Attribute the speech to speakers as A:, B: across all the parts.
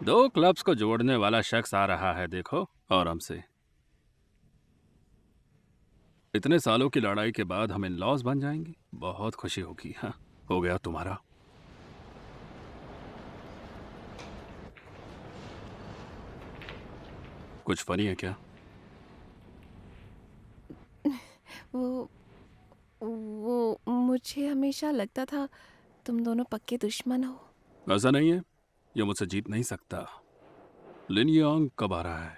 A: दो क्लब्स को जोड़ने वाला शख्स आ रहा है, देखो। और हमसे इतने सालों की लड़ाई के बाद हम इन लॉज बन जाएंगे। बहुत खुशी होगी। हाँ, हो गया तुम्हारा। कुछ फनी है क्या?
B: वो वो मुझे हमेशा लगता था तुम दोनों पक्के दुश्मन हो।
A: ऐसा नहीं है, ये मुझसे जीत नहीं सकता। लिन यांग कब आ रहा है?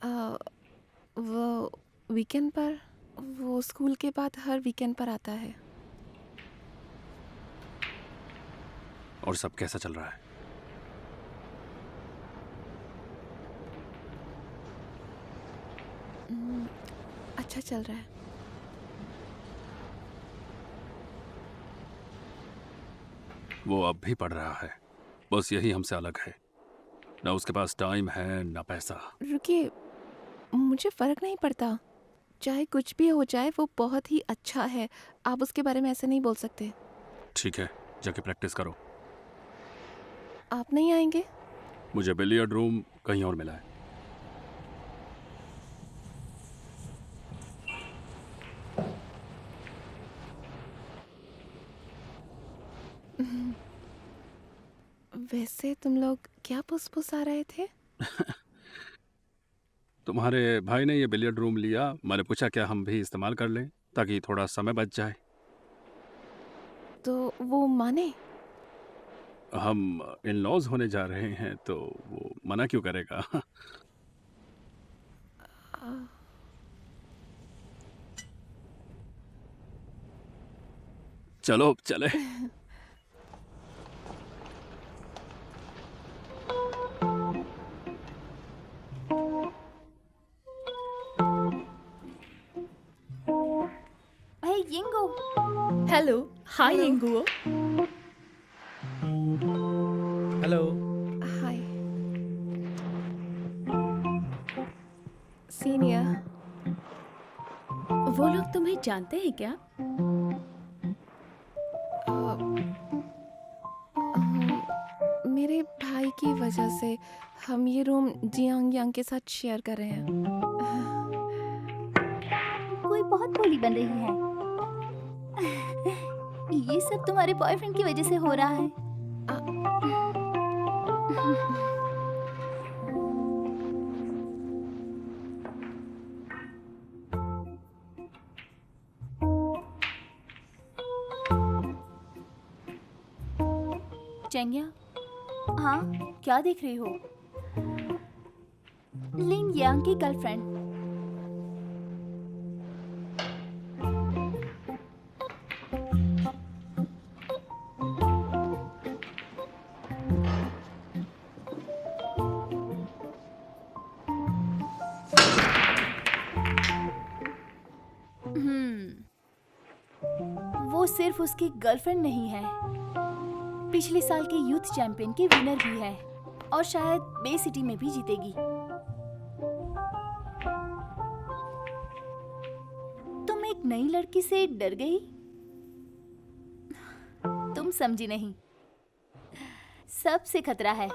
B: आ, वो वीकेंड पर, वो स्कूल के बाद हर वीकेंड पर आता है।
A: और सब कैसा चल रहा है?
B: हम्म, अच्छा चल रहा है।
A: वो अब भी पढ़ रहा है, बस यही हमसे अलग है। ना उसके पास टाइम है ना पैसा।
B: रुकिए, मुझे फ़र्क नहीं पड़ता। चाहे कुछ भी हो जाए, वो बहुत ही अच्छा है। आप उसके बारे में ऐसे नहीं बोल सकते।
A: ठीक है, जाके प्रैक्टिस करो।
B: आप नहीं आएंगे?
A: मुझे बिलियर्ड रूम कहीं और मिला है।
B: वैसे तुम लोग क्या फुसफुस आ रहे थे?
A: तुम्हारे भाई ने ये बिलियर्ड रूम लिया, मैंने पूछा क्या हम भी इस्तेमाल कर लें, ताकि थोड़ा समय बच जाए।
B: तो वो माने?
A: हम इन लॉज होने जा रहे हैं तो वो मना क्यों करेगा?
B: आ,
A: चलो अब चले।
C: Hey, Yingo.
D: Hello. Hi
B: hello.
D: Yingo.
E: Hello.
B: Hi senior.
D: वो लोग तुम्हें जानते हैं क्या?
B: मेरे भाई की वजह से हम ये रूम जियांग यांग के साथ शेयर कर रहे हैं।
C: कोई बहुत भोली बन रही है। ये सब तुम्हारे बॉयफ्रेंड की वजह से हो रहा है।
B: आ,
C: चेंगिया, हाँ, क्या देख रही हो? लिन यांग की गर्लफ्रेंड। वो सिर्फ उसकी गर्लफ्रेंड नहीं है, पिछले साल के यूथ चैंपियन की विनर भी है और शायद बे सिटी में भी जीतेगी। तुम एक नई लड़की से डर गई? तुम समझी नहीं, सबसे खतरा है।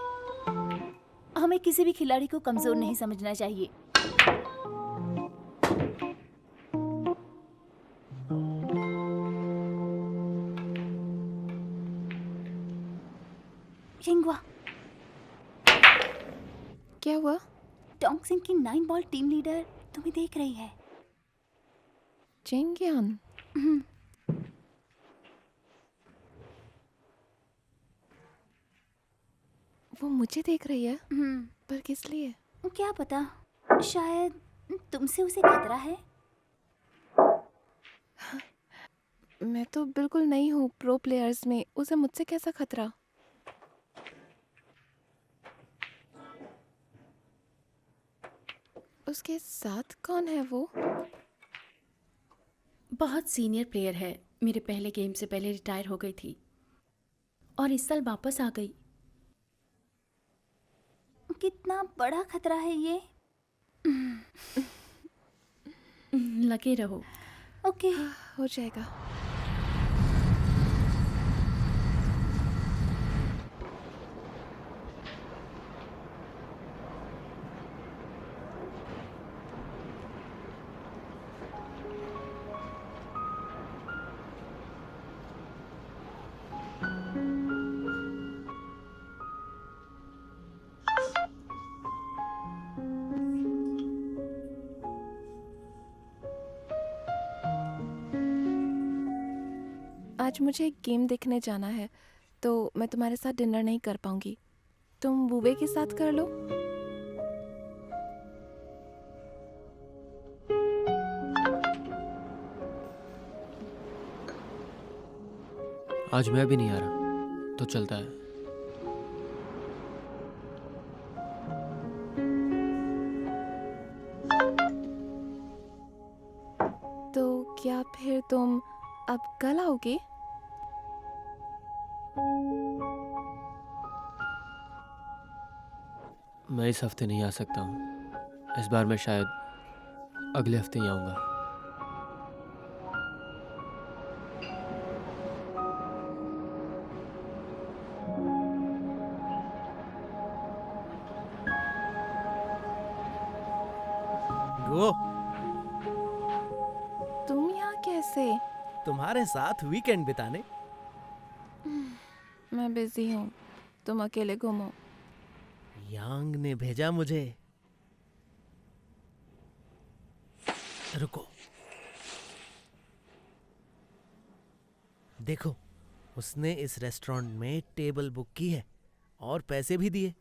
C: हमें किसी भी खिलाड़ी को कमजोर नहीं समझना चाहिए। यिंगवा,
B: क्या हुआ?
C: डोंगसिन की 9 बॉल टीम लीडर तुम्हें देख रही है।
B: चेंगियान? वो मुझे देख रही है, पर किस लिए?
C: क्या पता, शायद तुमसे उसे खतरा है।
B: मैं तो बिल्कुल नहीं हूँ प्रो प्लेयर्स में, उसे मुझसे कैसा खतरा? उसके साथ कौन है वो?
D: बहुत सीनियर प्लेयर है, मेरे पहले गेम से पहले रिटायर हो गई थी और इस साल वापस आ गई।
C: कितना बड़ा खतरा है ये।
D: लगे रहो।
C: ओके।
B: हाँ, हो जाएगा। आज मुझे एक गेम देखने जाना है, तो मैं तुम्हारे साथ डिनर नहीं कर पाऊंगी। तुम वुवे के साथ कर लो।
E: आज मैं भी नहीं आ रहा, तो चलता है।
B: तो क्या फिर तुम अब कल आओगे?
E: मैं इस हफ्ते नहीं आ सकता हूँ। इस बार मैं शायद अगले हफ्ते ही आऊँगा।
F: गो,
B: तुम यहाँ कैसे?
F: तुम्हारे साथ वीकेंड बिताने।
B: मैं बिजी हूँ, तुम अकेले घूमो।
F: यांग ने भेजा मुझे। रुको, देखो, उसने इस रेस्टोरेंट में टेबल बुक की है और पैसे भी दिए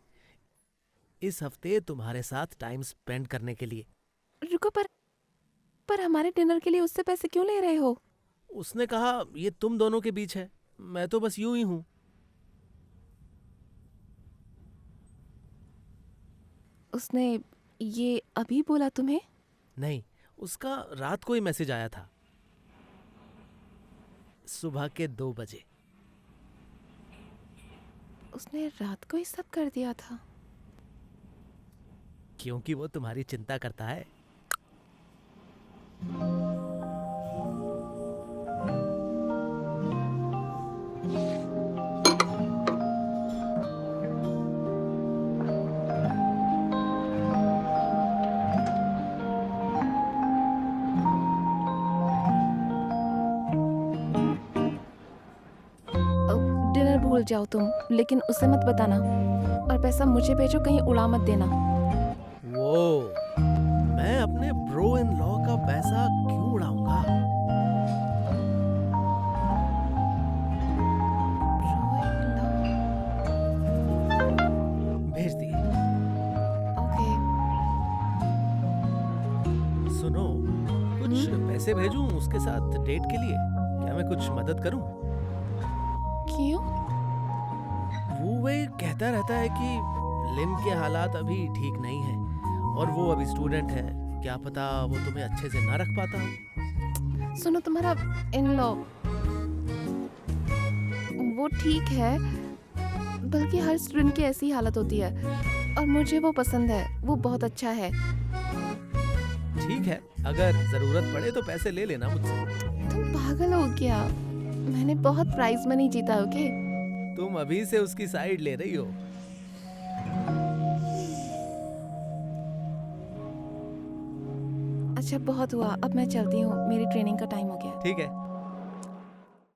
F: इस हफ्ते तुम्हारे साथ टाइम स्पेंड करने के लिए।
B: रुको, पर हमारे डिनर के लिए उससे पैसे क्यों ले रहे हो?
F: उसने कहा ये तुम दोनों के बीच है, मैं तो बस यूं ही हूं।
B: उसने ये अभी बोला तुम्हें?
F: नहीं, उसका रात को ही मैसेज आया था, सुबह के 2 बजे।
B: उसने रात को ही सब कर दिया था।
F: क्योंकि वो तुम्हारी चिंता करता है।
B: डिनर भूल जाओ तुम, लेकिन उसे मत बताना। और पैसा मुझे भेजो, कहीं उड़ा मत देना।
F: वो, मैं अपने ब्रो इन लॉ का पैसा क्यों उड़ाऊंगा? भेज दिए।
B: ओके।
F: सुनो, कुछ पैसे भेजूं उसके साथ डेट के लिए? क्या मैं कुछ मदद करूं?
B: क्यों?
F: वो वे कहता रहता है कि लिन के हालात अभी ठीक नहीं है और वो अभी स्टूडेंट है। क्या पता वो तुम्हें अच्छे से ना रख पाता हो।
B: सुनो, तुम्हारा इन लॉ वो ठीक है, बल्कि हर स्टूडेंट की ऐसी हालत होती है, और मुझे वो पसंद है। वो बहुत अच्छा है।
F: ठीक है, अगर जरूरत पड़े तो पैसे ले लेना मुझसे।
B: तुम पागल हो क्या? मैंने बहुत प्राइज मनी जीता है। ओके,
F: तुम अभी से उसकी साइड ले रही हो।
B: अच्छा बहुत हुआ, अब मैं चलती हूँ, मेरी ट्रेनिंग का टाइम हो गया।
F: ठीक है,